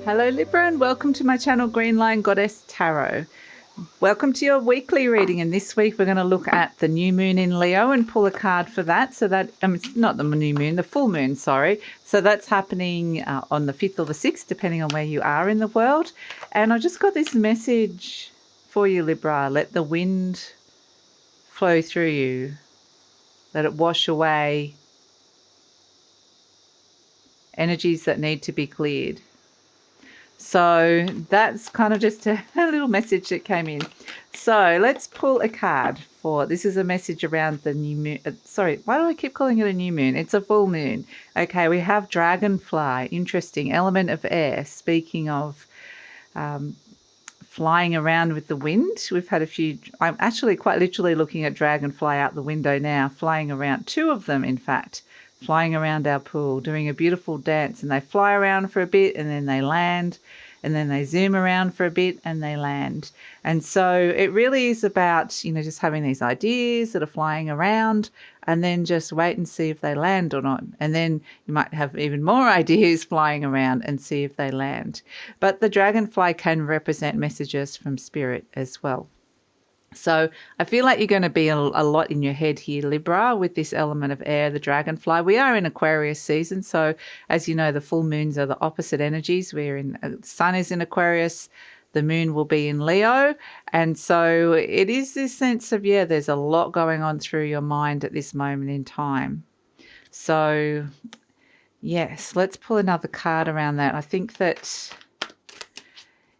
Hello Libra and welcome to my channel Green Lion Goddess Tarot. Welcome to your weekly reading, and this week we're going to look at the new moon in Leo and pull a card for that. So that, it's not the new moon, the full moon, sorry. So that's happening on the 5th or the 6th, depending on where you are in the world. And I just got this message for you, Libra. Let the wind flow through you. Let it wash away energies that need to be cleared. So that's kind of just a little message that came in. So let's pull a card for, this is a message around the new moon. Sorry, why do I keep calling it a new moon? It's a full moon. Okay, we have dragonfly, interesting, element of air. Speaking of flying around with the wind, we've had a few, I'm actually quite literally looking at dragonfly out the window now, flying around, 2 of them in fact, flying around our pool, doing a beautiful dance, and they fly around for a bit and then they land, and then they zoom around for a bit and they land. And so it really is about, you know, just having these ideas that are flying around and then just wait and see if they land or not. And then you might have even more ideas flying around and see if they land. But the dragonfly can represent messages from spirit as well. So I feel like you're going to be a lot in your head here, Libra, with this element of air, the dragonfly. We are in Aquarius season. So as you know, the full moons are the opposite energies. The sun is in Aquarius, the moon will be in Leo. And so it is this sense of, yeah, there's a lot going on through your mind at this moment in time. So yes, let's pull another card around that. I think that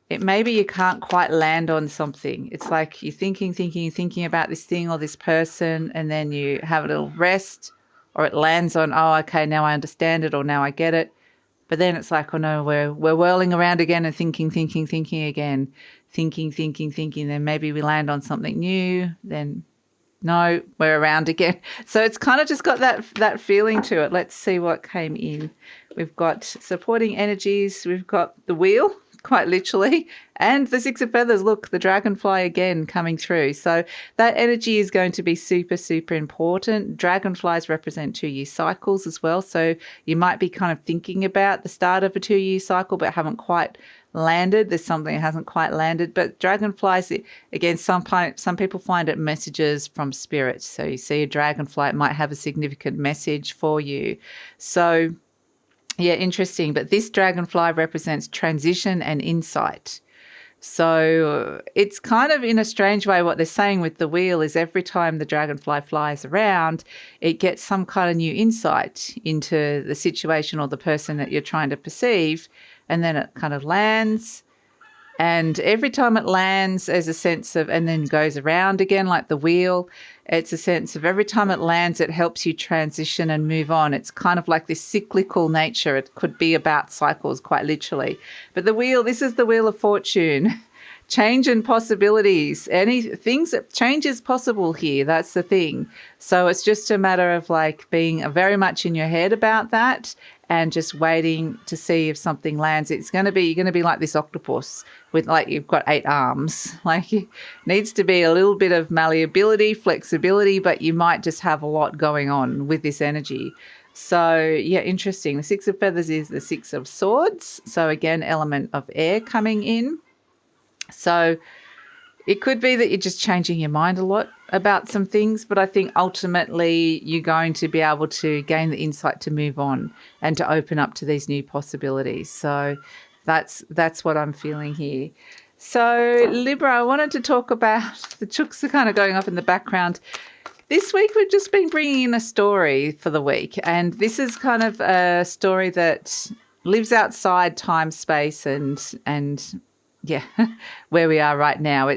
maybe you can't quite land on something. It's like you're thinking about this thing or this person, and then you have a little rest, or it lands on, oh, okay, now I understand it, or now I get it. But then it's like, oh no, we're whirling around again and thinking again, thinking. Then maybe we land on something new. Then no, we're around again. So it's kind of just got that feeling to it. Let's see what came in. We've got supporting energies. We've got the wheel, quite literally, and the 6 of feathers. Look, the dragonfly again coming through. So that energy is going to be super, super important. Dragonflies represent 2-year cycles as well. So you might be kind of thinking about the start of a 2-year cycle, but haven't quite landed. There's something that hasn't quite landed. But dragonflies, again, some people find it messages from spirit. So you see a dragonfly, it might have a significant message for you. So yeah, interesting. But this dragonfly represents transition and insight. So it's kind of, in a strange way, what they're saying with the wheel is every time the dragonfly flies around, it gets some kind of new insight into the situation or the person that you're trying to perceive, and then it kind of lands. And every time it lands, there's a sense of, and then goes around again like the wheel. It's a sense of every time it lands, it helps you transition and move on. It's kind of like this cyclical nature. It could be about cycles, quite literally. But the wheel, this is the wheel of fortune. Change and possibilities. Change is possible here. That's the thing. So it's just a matter of like being very much in your head about that and just waiting to see if something lands. You're going to be like this octopus with, like, you've got 8 arms. Like, it needs to be a little bit of malleability, flexibility, but you might just have a lot going on with this energy. So yeah, interesting. The 6 of feathers is the 6 of swords. So again, element of air coming in. So it could be that you're just changing your mind a lot about some things, but I think ultimately you're going to be able to gain the insight to move on and to open up to these new possibilities. So that's what I'm feeling here. So Libra, I wanted to talk about, the chooks are kind of going off in the background. This week we've just been bringing in a story for the week, and this is kind of a story that lives outside time, space, and yeah, where we are right now.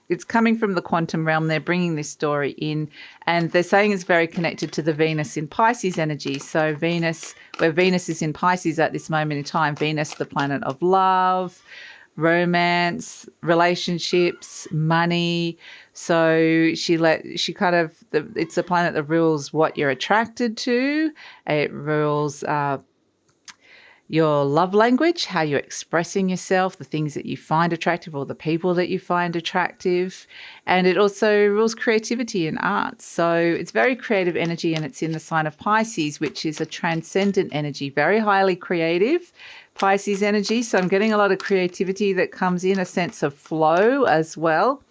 It's coming from the quantum realm. They're bringing this story in, and they're saying it's very connected to the Venus in Pisces energy. So Venus, where Venus is in Pisces at this moment in time, Venus, the planet of love, romance, relationships, money. So it's a planet that rules what you're attracted to. It rules your love language, how you're expressing yourself, the things that you find attractive or the people that you find attractive. And it also rules creativity and art. So it's very creative energy, and it's in the sign of Pisces, which is a transcendent energy, very highly creative Pisces energy. So I'm getting a lot of creativity that comes in, a sense of flow as well.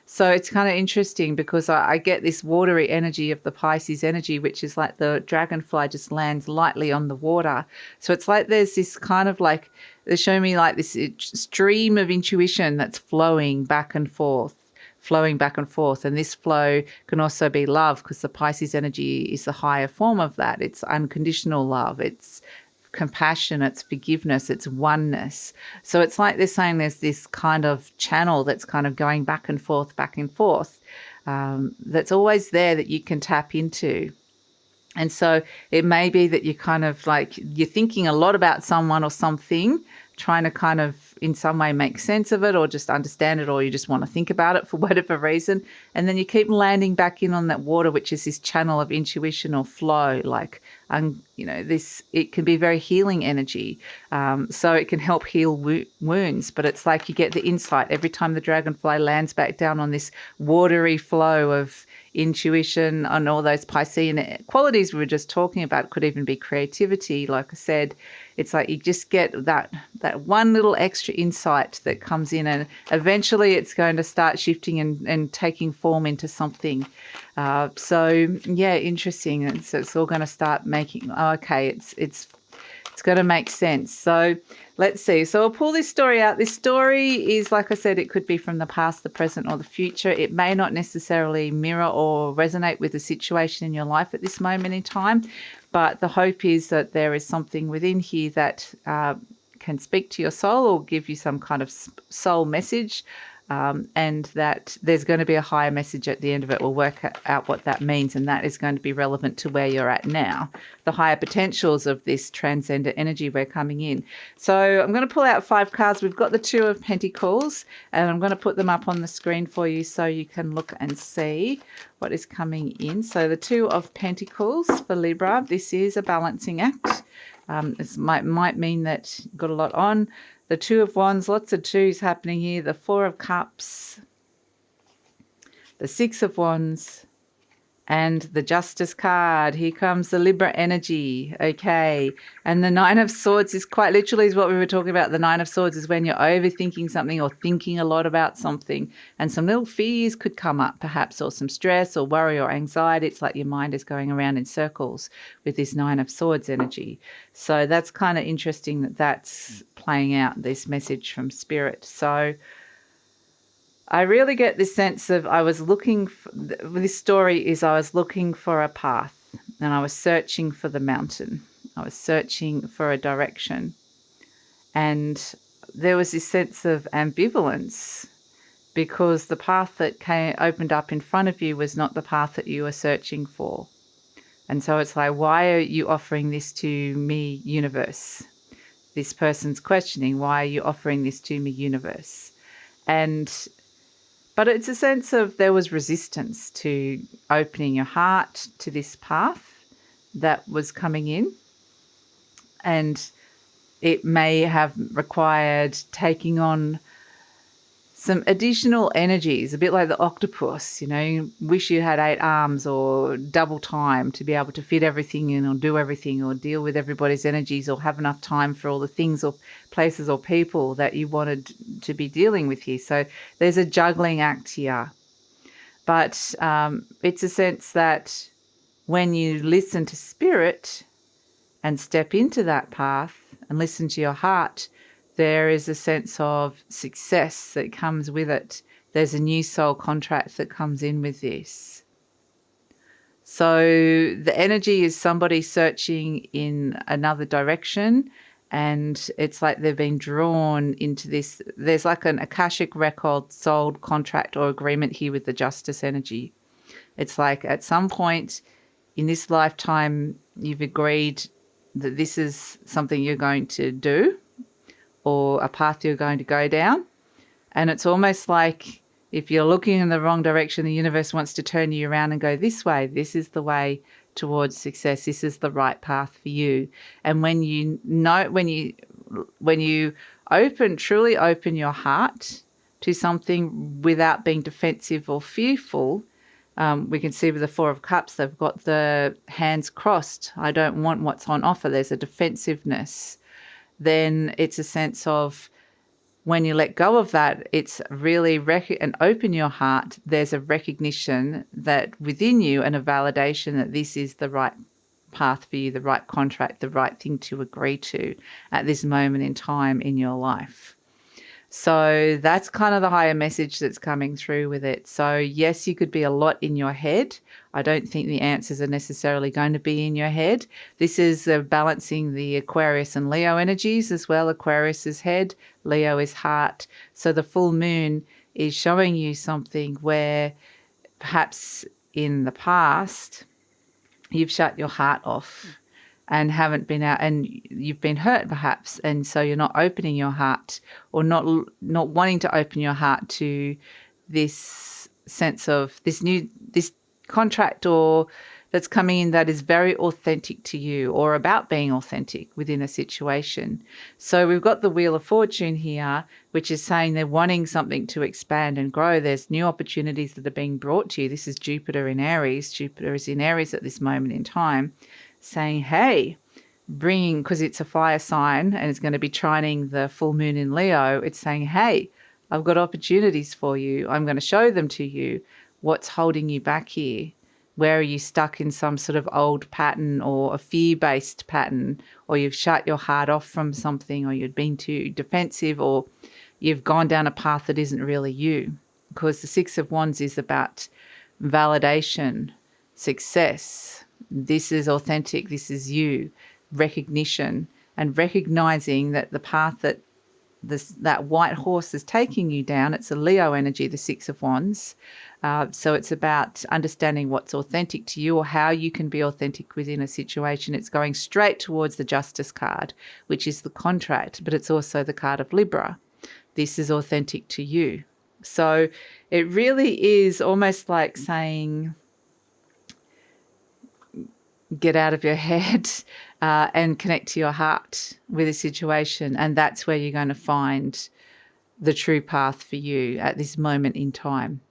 So it's kind of interesting because I get this watery energy of the Pisces energy, which is like the dragonfly just lands lightly on the water. So it's like there's this kind of like, they're showing me like this stream of intuition that's flowing back and forth. And this flow can also be love, because the Pisces energy is the higher form of that. It's unconditional love. It's compassion, it's forgiveness, it's oneness. So it's like they're saying there's this kind of channel that's kind of going back and forth, that's always there that you can tap into. And so it may be that you kind of like, you're thinking a lot about someone or something, trying to kind of in some way make sense of it or just understand it, or you just want to think about it for whatever reason. And then you keep landing back in on that water, which is this channel of intuition or flow, like, it can be very healing energy. So it can help heal wounds, but it's like you get the insight every time the dragonfly lands back down on this watery flow of intuition and all those Piscean qualities we were just talking about. It could even be creativity. Like I said, it's like you just get that one little extra insight that comes in, and eventually it's going to start shifting and taking form into something. Interesting. It's all going to start making, it's going to make sense. So let's see. So I'll pull this story out. This story is, like I said, it could be from the past, the present, or the future. It may not necessarily mirror or resonate with the situation in your life at this moment in time, but the hope is that there is something within here that can speak to your soul or give you some kind of soul message, and that there's going to be a higher message at the end of it. We'll work out what that means, and that is going to be relevant to where you're at now, the higher potentials of this transcendent energy we're coming in. So I'm going to pull out 5 cards. We've got the 2 of Pentacles, and I'm going to put them up on the screen for you so you can look and see what is coming in. So the 2 of Pentacles for Libra, this is a balancing act. This might mean that you've got a lot on. The 2 of Wands, lots of 2s happening here. The 4 of Cups, the 6 of Wands, and the Justice card. Here comes the Libra energy. Okay. And the 9 of Swords is quite literally is what we were talking about. The 9 of Swords is when you're overthinking something or thinking a lot about something, and some little fears could come up perhaps, or some stress or worry or anxiety. It's like your mind is going around in circles with this 9 of Swords energy. So that's kind of interesting that that's playing out, this message from Spirit. So I really get this sense of I was looking for, this story is I was looking for a path, and I was searching for the mountain. I was searching for a direction. And there was this sense of ambivalence, because the path that opened up in front of you was not the path that you were searching for. And so it's like, why are you offering this to me, universe? This person's questioning, why are you offering this to me, universe? But it's a sense of there was resistance to opening your heart to this path that was coming in. And it may have required taking on some additional energies, a bit like the octopus, you wish you had 8 arms or double time to be able to fit everything in or do everything or deal with everybody's energies or have enough time for all the things or places or people that you wanted to be dealing with here. So there's a juggling act here. But it's a sense that when you listen to Spirit and step into that path and listen to your heart, there is a sense of success that comes with it. There's a new soul contract that comes in with this. So the energy is somebody searching in another direction, and it's like they've been drawn into this. There's like an Akashic record, soul contract or agreement here with the Justice energy. It's like at some point in this lifetime, you've agreed that this is something you're going to do, or a path you're going to go down. And it's almost like If you're looking in the wrong direction, the universe wants to turn you around and go this way. This is the way towards success. This is the right path for you. And when you know, when you truly open your heart to something without being defensive or fearful, we can see with the Four of Cups, they've got the hands crossed. I don't want what's on offer. There's a defensiveness. Then it's a sense of, when you let go of that, it's really and open your heart. There's a recognition that within you and a validation that this is the right path for you, the right contract, the right thing to agree to at this moment in time in your life. So that's kind of the higher message that's coming through with it. So yes, you could be a lot in your head. I don't think the answers are necessarily going to be in your head. This is balancing the Aquarius and Leo energies as well. Aquarius is head, Leo is heart. So the full moon is showing you something where perhaps in the past you've shut your heart off and haven't been out, and you've been hurt perhaps, and so you're not opening your heart, or not wanting to open your heart to this sense of this contract or that's coming in that is very authentic to you, or about being authentic within a situation. So we've got the Wheel of Fortune here, which is saying they're wanting something to expand and grow. There's new opportunities that are being brought to you. This is Jupiter in Aries. Jupiter is in Aries at this moment in time, saying, hey, because it's a fire sign and it's going to be trining the full moon in Leo, it's saying, hey, I've got opportunities for you. I'm going to show them to you. What's holding you back here? Where are you stuck in some sort of old pattern or a fear-based pattern, or you've shut your heart off from something, or you've been too defensive, or you've gone down a path that isn't really you? Because the Six of Wands is about validation, success. This is authentic. This is you. Recognition, and recognizing that the path that that white horse is taking you down, it's a Leo energy, the Six of Wands. So it's about understanding what's authentic to you, or how you can be authentic within a situation. It's going straight towards the Justice card, which is the contract, but it's also the card of Libra. This is authentic to you. So it really is almost like saying, get out of your head and connect to your heart with a situation. And that's where you're going to find the true path for you at this moment in time,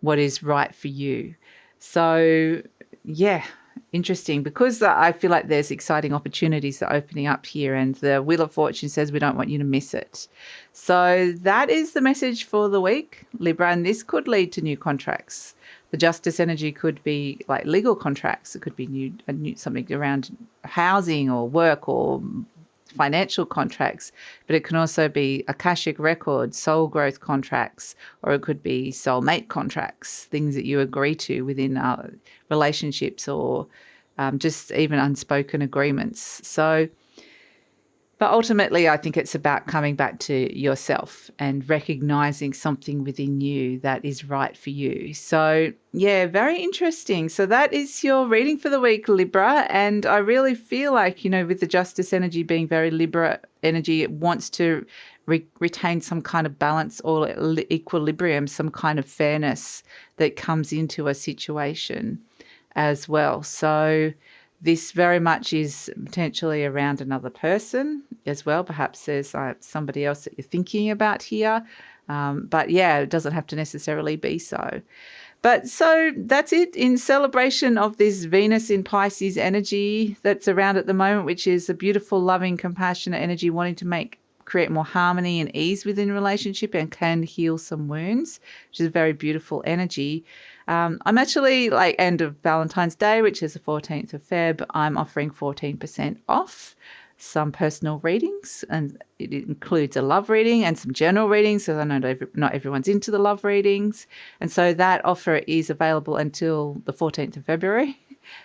what is right for you. So, yeah, interesting, because I feel like there's exciting opportunities that are opening up here, and the Wheel of Fortune says we don't want you to miss it. So that is the message for the week, Libra, and this could lead to new contracts. The Justice energy could be like legal contracts. It could be new something around housing or work or financial contracts, but it can also be Akashic records, soul growth contracts, or it could be soulmate contracts, things that you agree to within relationships, or just even unspoken agreements. So, but ultimately, I think it's about coming back to yourself and recognizing something within you that is right for you. So, yeah, very interesting. So that is your reading for the week, Libra. And I really feel like, with the Justice energy being very Libra energy, it wants to retain some kind of balance or equilibrium, some kind of fairness that comes into a situation as well. So this very much is potentially around another person as well. Perhaps there's somebody else that you're thinking about here. But yeah, it doesn't have to necessarily be so. But so that's it in celebration of this Venus in Pisces energy that's around at the moment, which is a beautiful, loving, compassionate energy, wanting to create more harmony and ease within a relationship and can heal some wounds, which is a very beautiful energy. I'm actually, end of Valentine's Day, which is the 14th of Feb, I'm offering 14% off some personal readings, and it includes a love reading and some general readings, so I know not everyone's into the love readings. And so that offer is available until the 14th of February,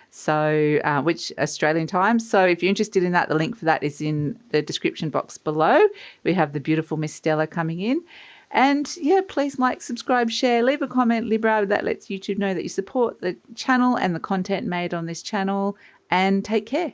so which Australian time. So if you're interested in that, the link for that is in the description box below. We have the beautiful Miss Stella coming in. And yeah, please like, subscribe, share, leave a comment, Libra. That lets YouTube know that you support the channel and the content made on this channel. And take care.